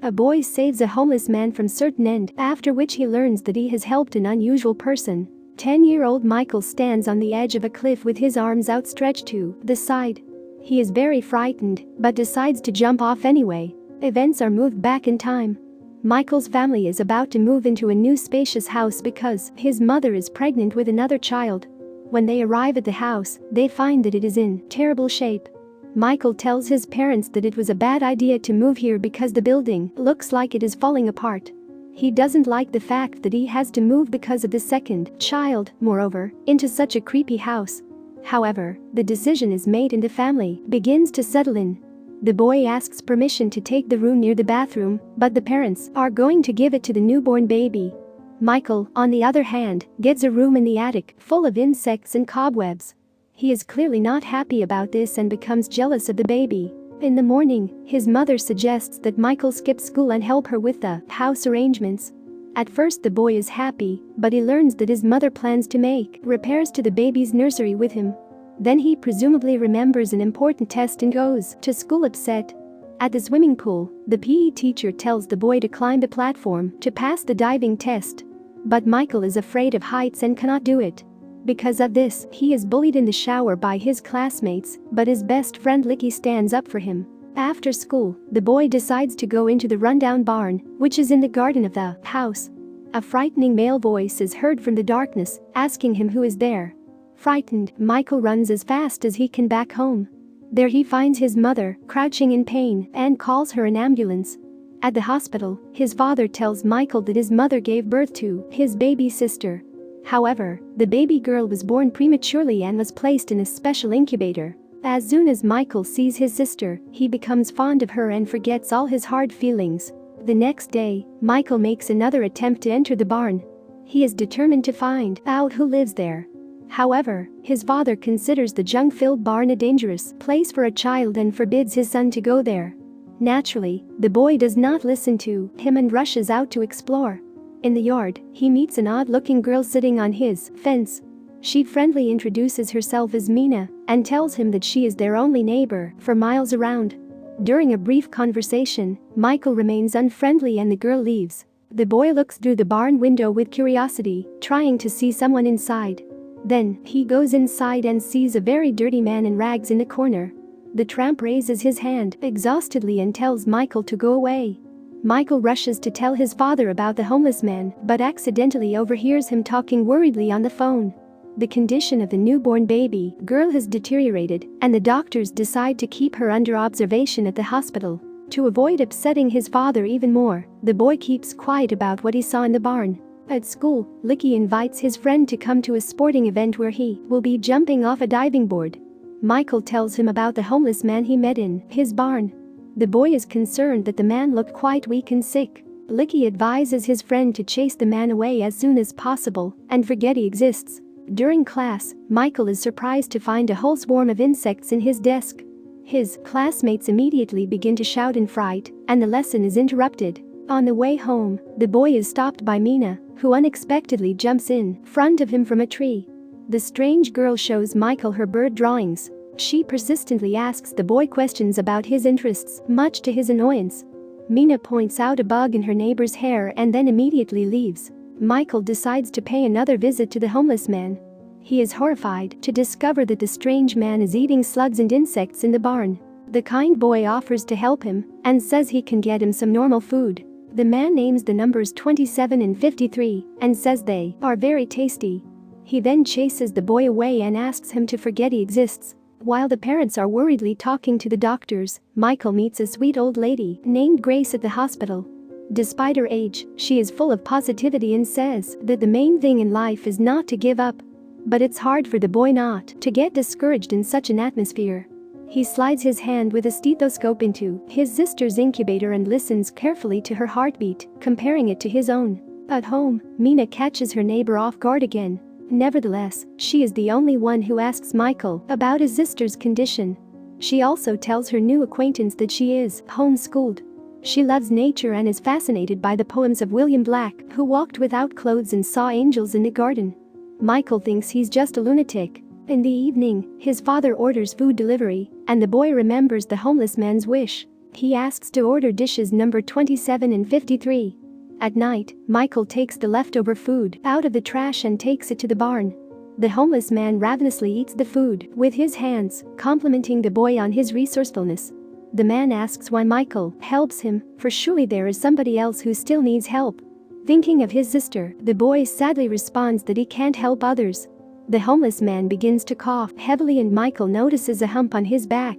A boy saves a homeless man from certain end, after which he learns that he has helped an unusual person. 10-year-old Michael stands on the edge of a cliff with his arms outstretched to the side. He is very frightened, but decides to jump off anyway. Events are moved back in time. Michael's family is about to move into a new spacious house because his mother is pregnant with another child. When they arrive at the house, they find that it is in terrible shape. Michael tells his parents that it was a bad idea to move here because the building looks like it is falling apart. He doesn't like the fact that he has to move because of the second child, moreover, into such a creepy house. However, the decision is made and the family begins to settle in. The boy asks permission to take the room near the bathroom, but the parents are going to give it to the newborn baby. Michael, on the other hand, gets a room in the attic full of insects and cobwebs. He is clearly not happy about this and becomes jealous of the baby. In the morning, his mother suggests that Michael skip school and help her with the house arrangements. At first the boy is happy, but he learns that his mother plans to make repairs to the baby's nursery with him. Then he presumably remembers an important test and goes to school upset. At the swimming pool, the PE teacher tells the boy to climb the platform to pass the diving test. But Michael is afraid of heights and cannot do it. Because of this, he is bullied in the shower by his classmates, but his best friend Licky stands up for him. After school, the boy decides to go into the rundown barn, which is in the garden of the house. A frightening male voice is heard from the darkness, asking him who is there. Frightened, Michael runs as fast as he can back home. There he finds his mother, crouching in pain, and calls her an ambulance. At the hospital, his father tells Michael that his mother gave birth to his baby sister. However, the baby girl was born prematurely and was placed in a special incubator. As soon as Michael sees his sister, he becomes fond of her and forgets all his hard feelings. The next day, Michael makes another attempt to enter the barn. He is determined to find out who lives there. However, his father considers the junk-filled barn a dangerous place for a child and forbids his son to go there. Naturally, the boy does not listen to him and rushes out to explore. In the yard, he meets an odd-looking girl sitting on his fence. She friendly introduces herself as Mina and tells him that she is their only neighbor for miles around. During a brief conversation, Michael remains unfriendly and the girl leaves. The boy looks through the barn window with curiosity, trying to see someone inside. Then, he goes inside and sees a very dirty man in rags in the corner. The tramp raises his hand exhaustedly and tells Michael to go away. Michael rushes to tell his father about the homeless man, but accidentally overhears him talking worriedly on the phone. The condition of the newborn baby girl has deteriorated, and the doctors decide to keep her under observation at the hospital. To avoid upsetting his father even more, the boy keeps quiet about what he saw in the barn. At school, Licky invites his friend to come to a sporting event where he will be jumping off a diving board. Michael tells him about the homeless man he met in his barn. The boy is concerned that the man looked quite weak and sick. Licky advises his friend to chase the man away as soon as possible and forget he exists. During class, Michael is surprised to find a whole swarm of insects in his desk. His classmates immediately begin to shout in fright, and the lesson is interrupted. On the way home, the boy is stopped by Mina, who unexpectedly jumps in front of him from a tree. The strange girl shows Michael her bird drawings. She persistently asks the boy questions about his interests, much to his annoyance. Mina points out a bug in her neighbor's hair and then immediately leaves. Michael decides to pay another visit to the homeless man. He is horrified to discover that the strange man is eating slugs and insects in the barn. The kind boy offers to help him and says he can get him some normal food. The man names the numbers 27 and 53 and says they are very tasty. He then chases the boy away and asks him to forget he exists. While the parents are worriedly talking to the doctors, Michael meets a sweet old lady named Grace at the hospital. Despite her age, she is full of positivity and says that the main thing in life is not to give up. But it's hard for the boy not to get discouraged in such an atmosphere. He slides his hand with a stethoscope into his sister's incubator and listens carefully to her heartbeat, comparing it to his own. At home, Mina catches her neighbor off guard again. Nevertheless, she is the only one who asks Michael about his sister's condition. She also tells her new acquaintance that she is homeschooled. She loves nature and is fascinated by the poems of William Black, who walked without clothes and saw angels in the garden. Michael thinks he's just a lunatic. In the evening, his father orders food delivery, and the boy remembers the homeless man's wish. He asks to order dishes number 27 and 53. At night, Michael takes the leftover food out of the trash and takes it to the barn. The homeless man ravenously eats the food with his hands, complimenting the boy on his resourcefulness. The man asks why Michael helps him, for surely there is somebody else who still needs help. Thinking of his sister, the boy sadly responds that he can't help others. The homeless man begins to cough heavily and Michael notices a hump on his back.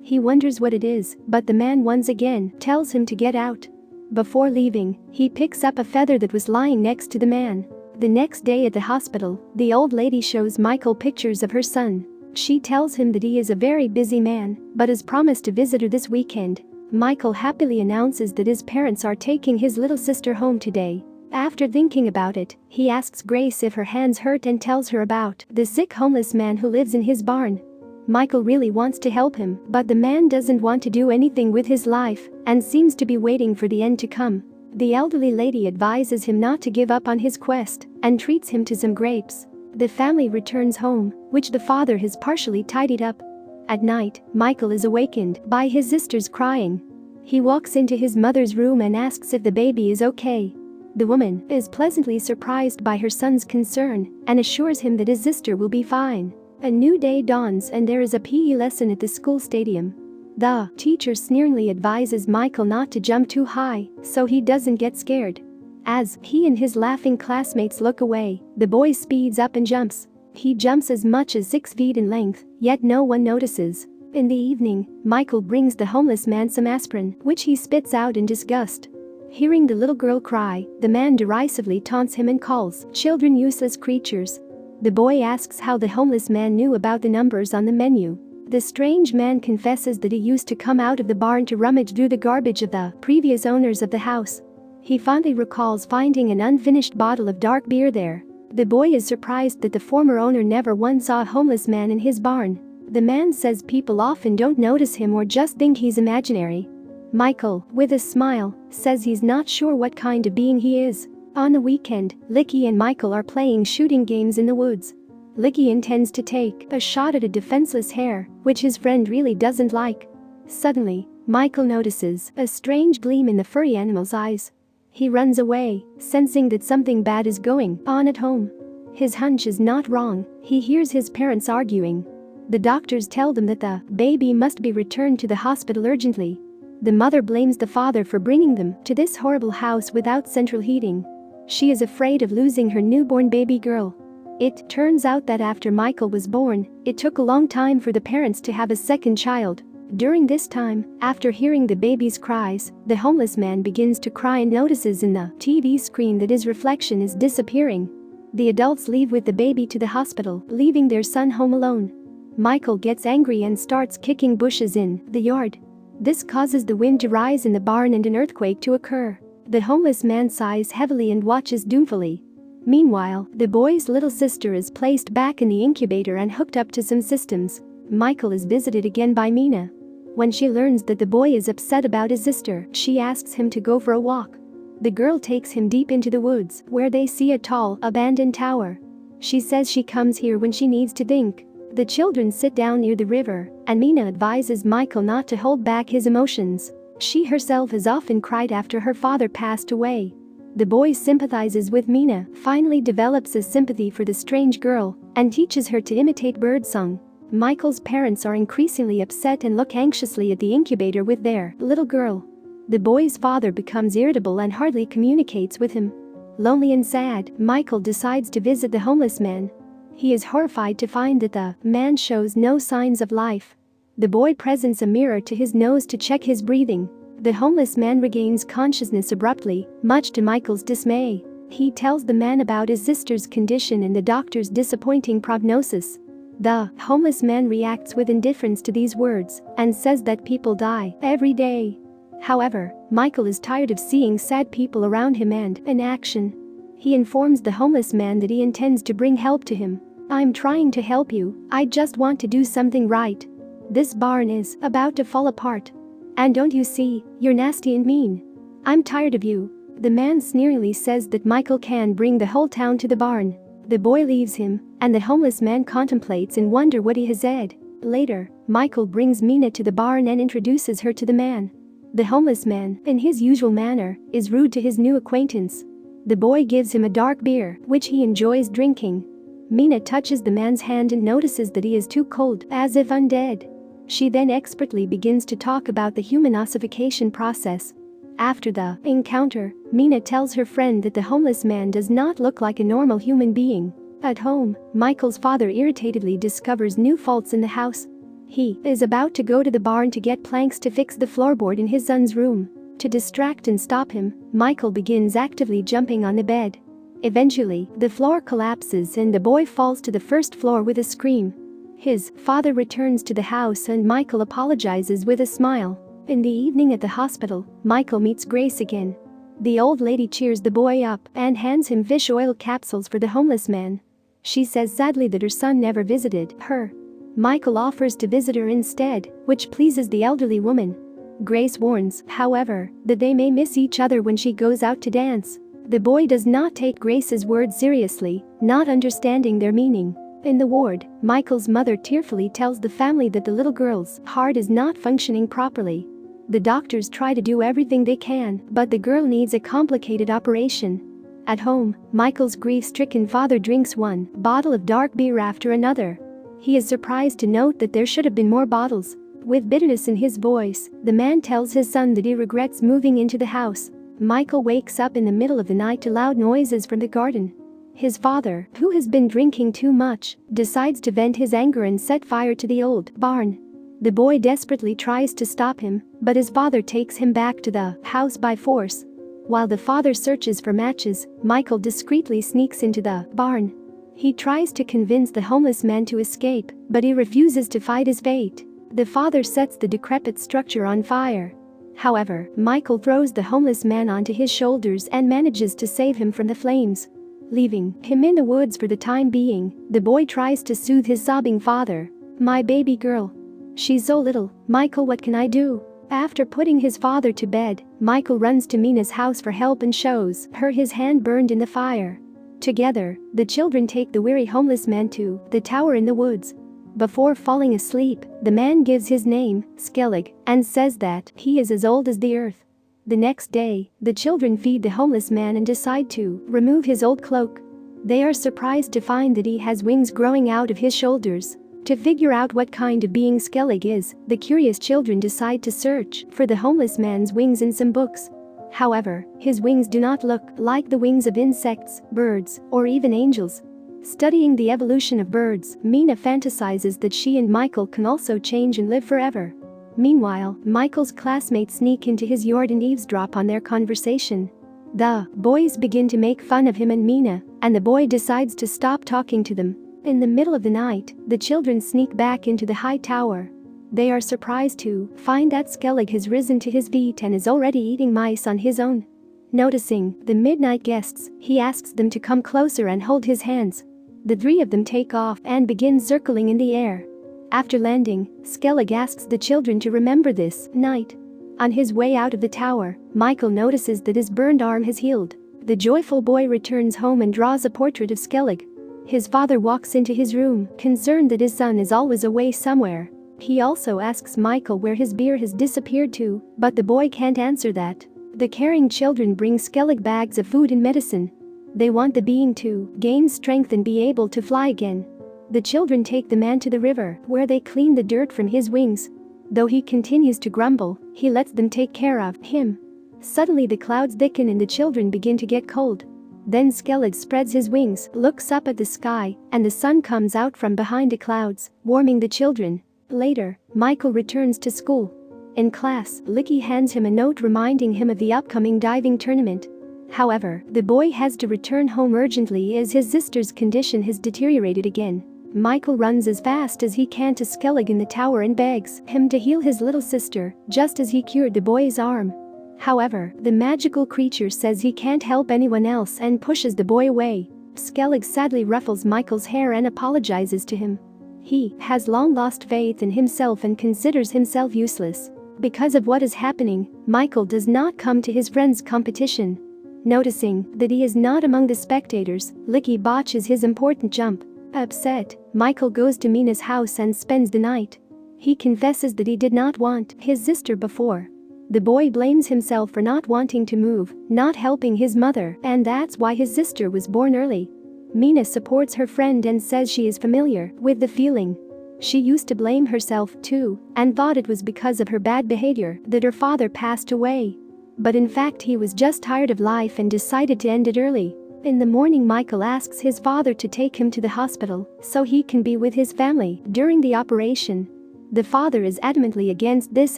He wonders what it is, but the man once again tells him to get out. Before leaving, he picks up a feather that was lying next to the man. The next day at the hospital, the old lady shows Michael pictures of her son. She tells him that he is a very busy man, but has promised to visit her this weekend. Michael happily announces that his parents are taking his little sister home today. After thinking about it, he asks Grace if her hands hurt and tells her about the sick homeless man who lives in his barn. Michael really wants to help him, but the man doesn't want to do anything with his life and seems to be waiting for the end to come. The elderly lady advises him not to give up on his quest and treats him to some grapes. The family returns home, which the father has partially tidied up. At night, Michael is awakened by his sisters crying. He walks into his mother's room and asks if the baby is okay. The woman is pleasantly surprised by her son's concern and assures him that his sister will be fine. A new day dawns and there is a PE lesson at the school stadium. The teacher sneeringly advises Michael not to jump too high so he doesn't get scared. As he and his laughing classmates look away, the boy speeds up and jumps. He jumps as much as 6 feet in length, yet no one notices. In the evening, Michael brings the homeless man some aspirin, which he spits out in disgust. Hearing the little girl cry, the man derisively taunts him and calls children useless creatures. The boy asks how the homeless man knew about the numbers on the menu. The strange man confesses that he used to come out of the barn to rummage through the garbage of the previous owners of the house. He fondly recalls finding an unfinished bottle of dark beer there. The boy is surprised that the former owner never once saw a homeless man in his barn. The man says people often don't notice him or just think he's imaginary. Michael, with a smile, says he's not sure what kind of being he is. On the weekend, Licky and Michael are playing shooting games in the woods. Licky intends to take a shot at a defenseless hare, which his friend really doesn't like. Suddenly, Michael notices a strange gleam in the furry animal's eyes. He runs away, sensing that something bad is going on at home. His hunch is not wrong. He hears his parents arguing. The doctors tell them that the baby must be returned to the hospital urgently. The mother blames the father for bringing them to this horrible house without central heating. She is afraid of losing her newborn baby girl. It turns out that after Michael was born, it took a long time for the parents to have a second child. During this time, after hearing the baby's cries, the homeless man begins to cry and notices in the TV screen that his reflection is disappearing. The adults leave with the baby to the hospital, leaving their son home alone. Michael gets angry and starts kicking bushes in the yard. This causes the wind to rise in the barn and an earthquake to occur. The homeless man sighs heavily and watches doomfully. Meanwhile, the boy's little sister is placed back in the incubator and hooked up to some systems. Michael is visited again by Mina. When she learns that the boy is upset about his sister, she asks him to go for a walk. The girl takes him deep into the woods, where they see a tall, abandoned tower. She says she comes here when she needs to think. The children sit down near the river, and Mina advises Michael not to hold back his emotions. She herself has often cried after her father passed away. The boy sympathizes with Mina, finally develops a sympathy for the strange girl, and teaches her to imitate birdsong. Michael's parents are increasingly upset and look anxiously at the incubator with their little girl. The boy's father becomes irritable and hardly communicates with him. Lonely and sad, Michael decides to visit the homeless man. He is horrified to find that the man shows no signs of life. The boy presents a mirror to his nose to check his breathing. The homeless man regains consciousness abruptly, much to Michael's dismay. He tells the man about his sister's condition and the doctor's disappointing prognosis. The homeless man reacts with indifference to these words and says that people die every day. However, Michael is tired of seeing sad people around him and inaction. He informs the homeless man that he intends to bring help to him. "I'm trying to help you, I just want to do something right. This barn is about to fall apart. And don't you see, you're nasty and mean. I'm tired of you." The man sneeringly says that Michael can bring the whole town to the barn. The boy leaves him, and the homeless man contemplates in wonder what he has said. Later, Michael brings Mina to the barn and introduces her to the man. The homeless man, in his usual manner, is rude to his new acquaintance. The boy gives him a dark beer, which he enjoys drinking. Mina touches the man's hand and notices that he is too cold, as if undead. She then expertly begins to talk about the human ossification process. After the encounter, Mina tells her friend that the homeless man does not look like a normal human being. At home, Michael's father irritatedly discovers new faults in the house. He is about to go to the barn to get planks to fix the floorboard in his son's room. To distract and stop him, Michael begins actively jumping on the bed. Eventually, the floor collapses and the boy falls to the first floor with a scream. His father returns to the house and Michael apologizes with a smile. In the evening at the hospital, Michael meets Grace again. The old lady cheers the boy up and hands him fish oil capsules for the homeless man. She says sadly that her son never visited her. Michael offers to visit her instead, which pleases the elderly woman. Grace warns, however, that they may miss each other when she goes out to dance. The boy does not take Grace's words seriously, not understanding their meaning. In the ward, Michael's mother tearfully tells the family that the little girl's heart is not functioning properly. The doctors try to do everything they can, but the girl needs a complicated operation. At home, Michael's grief-stricken father drinks one bottle of dark beer after another. He is surprised to note that there should have been more bottles. With bitterness in his voice, the man tells his son that he regrets moving into the house. Michael wakes up in the middle of the night to loud noises from the garden. His father, who has been drinking too much, decides to vent his anger and set fire to the old barn. The boy desperately tries to stop him, but his father takes him back to the house by force. While the father searches for matches, Michael discreetly sneaks into the barn. He tries to convince the homeless man to escape, but he refuses to fight his fate. The father sets the decrepit structure on fire. However, Michael throws the homeless man onto his shoulders and manages to save him from the flames. Leaving him in the woods for the time being, the boy tries to soothe his sobbing father. "My baby girl. She's so little, Michael, what can I do?" After putting his father to bed, Michael runs to Mina's house for help and shows her his hand burned in the fire. Together, the children take the weary homeless man to the tower in the woods. Before falling asleep, the man gives his name, Skellig, and says that he is as old as the earth. The next day, the children feed the homeless man and decide to remove his old cloak. They are surprised to find that he has wings growing out of his shoulders. To figure out what kind of being Skellig is, the curious children decide to search for the homeless man's wings in some books. However, his wings do not look like the wings of insects, birds, or even angels. Studying the evolution of birds, Mina fantasizes that she and Michael can also change and live forever. Meanwhile, Michael's classmates sneak into his yard and eavesdrop on their conversation. The boys begin to make fun of him and Mina, and the boy decides to stop talking to them. In the middle of the night, the children sneak back into the high tower. They are surprised to find that Skellig has risen to his feet and is already eating mice on his own. Noticing the midnight guests, he asks them to come closer and hold his hands. The three of them take off and begin circling in the air. After landing, Skellig asks the children to remember this night. On his way out of the tower, Michael notices that his burned arm has healed. The joyful boy returns home and draws a portrait of Skellig. His father walks into his room, concerned that his son is always away somewhere. He also asks Michael where his beer has disappeared to, but the boy can't answer that. The caring children bring Skellig bags of food and medicine. They want the being to gain strength and be able to fly again. The children take the man to the river, where they clean the dirt from his wings. Though he continues to grumble, he lets them take care of him. Suddenly the clouds thicken and the children begin to get cold. Then Skellig spreads his wings, looks up at the sky, and the sun comes out from behind the clouds, warming the children. Later, Michael returns to school. In class, Licky hands him a note reminding him of the upcoming diving tournament. However, the boy has to return home urgently as his sister's condition has deteriorated again. Michael runs as fast as he can to Skellig in the tower and begs him to heal his little sister, just as he cured the boy's arm. However, the magical creature says he can't help anyone else and pushes the boy away. Skellig sadly ruffles Michael's hair and apologizes to him. He has long lost faith in himself and considers himself useless. Because of what is happening, Michael does not come to his friend's competition. Noticing that he is not among the spectators, Licky botches his important jump. Upset, Michael goes to Mina's house and spends the night. He confesses that he did not want his sister before. The boy blames himself for not wanting to move, not helping his mother, and that's why his sister was born early. Mina supports her friend and says she is familiar with the feeling. She used to blame herself too and thought it was because of her bad behavior that her father passed away. But in fact he was just tired of life and decided to end it early. In the morning, Michael asks his father to take him to the hospital so he can be with his family during the operation. The father is adamantly against this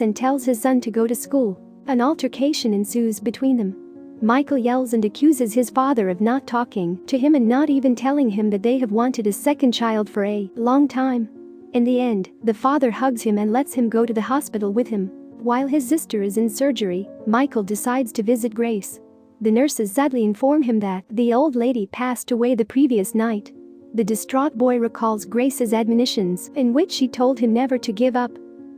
and tells his son to go to school. An altercation ensues between them. Michael yells and accuses his father of not talking to him and not even telling him that they have wanted a second child for a long time. In the end, the father hugs him and lets him go to the hospital with him. While his sister is in surgery, Michael decides to visit Grace. The nurses sadly inform him that the old lady passed away the previous night. The distraught boy recalls Grace's admonitions in which she told him never to give up.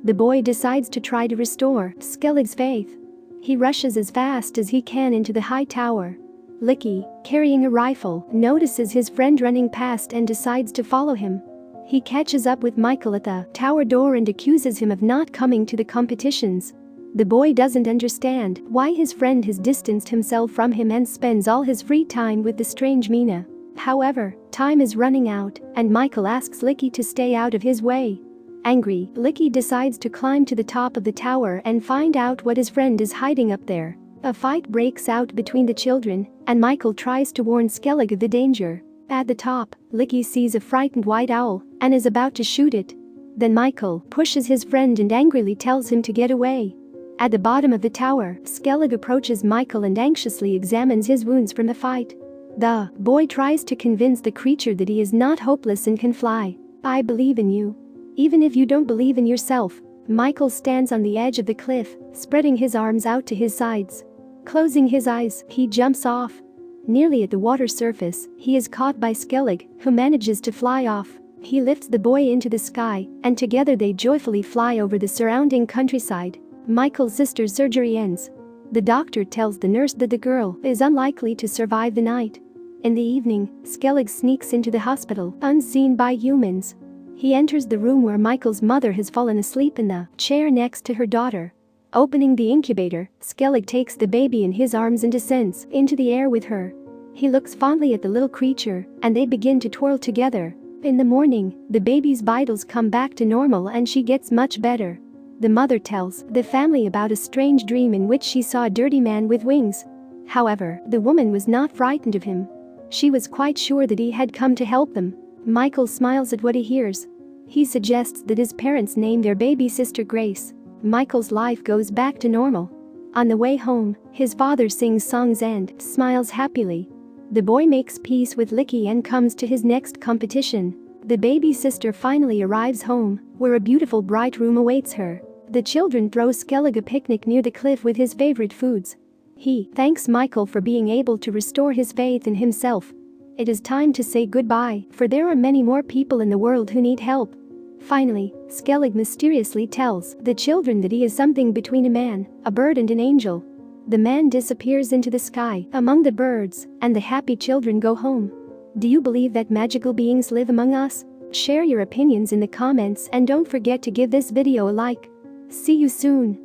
The boy decides to try to restore Skellig's faith. He rushes as fast as he can into the high tower. Licky, carrying a rifle, notices his friend running past and decides to follow him. He catches up with Michael at the tower door and accuses him of not coming to the competitions. The boy doesn't understand why his friend has distanced himself from him and spends all his free time with the strange Mina. However, time is running out, and Michael asks Licky to stay out of his way. Angry, Licky decides to climb to the top of the tower and find out what his friend is hiding up there. A fight breaks out between the children, and Michael tries to warn Skellig of the danger. At the top, Licky sees a frightened white owl and is about to shoot it. Then Michael pushes his friend and angrily tells him to get away. At the bottom of the tower, Skellig approaches Michael and anxiously examines his wounds from the fight. The boy tries to convince the creature that he is not hopeless and can fly. "I believe in you. Even if you don't believe in yourself." Michael stands on the edge of the cliff, spreading his arms out to his sides. Closing his eyes, he jumps off. Nearly at the water surface, he is caught by Skellig, who manages to fly off. He lifts the boy into the sky, and together they joyfully fly over the surrounding countryside. Michael's sister's surgery ends. The doctor tells the nurse that the girl is unlikely to survive the night. In the evening, Skellig sneaks into the hospital, unseen by humans. He enters the room where Michael's mother has fallen asleep in the chair next to her daughter. Opening the incubator, Skellig takes the baby in his arms and descends into the air with her. He looks fondly at the little creature, and they begin to twirl together. In the morning, the baby's vitals come back to normal and she gets much better. The mother tells the family about a strange dream in which she saw a dirty man with wings. However, the woman was not frightened of him. She was quite sure that he had come to help them. Michael smiles at what he hears. He suggests that his parents name their baby sister Grace. Michael's life goes back to normal. On the way home, his father sings songs and smiles happily. The boy makes peace with Licky and comes to his next competition. The baby sister finally arrives home, where a beautiful bright room awaits her. The children throw Skellig a picnic near the cliff with his favorite foods. He thanks Michael for being able to restore his faith in himself. It is time to say goodbye, for there are many more people in the world who need help. Finally, Skellig mysteriously tells the children that he is something between a man, a bird and an angel. The man disappears into the sky among the birds, and the happy children go home. Do you believe that magical beings live among us? Share your opinions in the comments and don't forget to give this video a like. See you soon.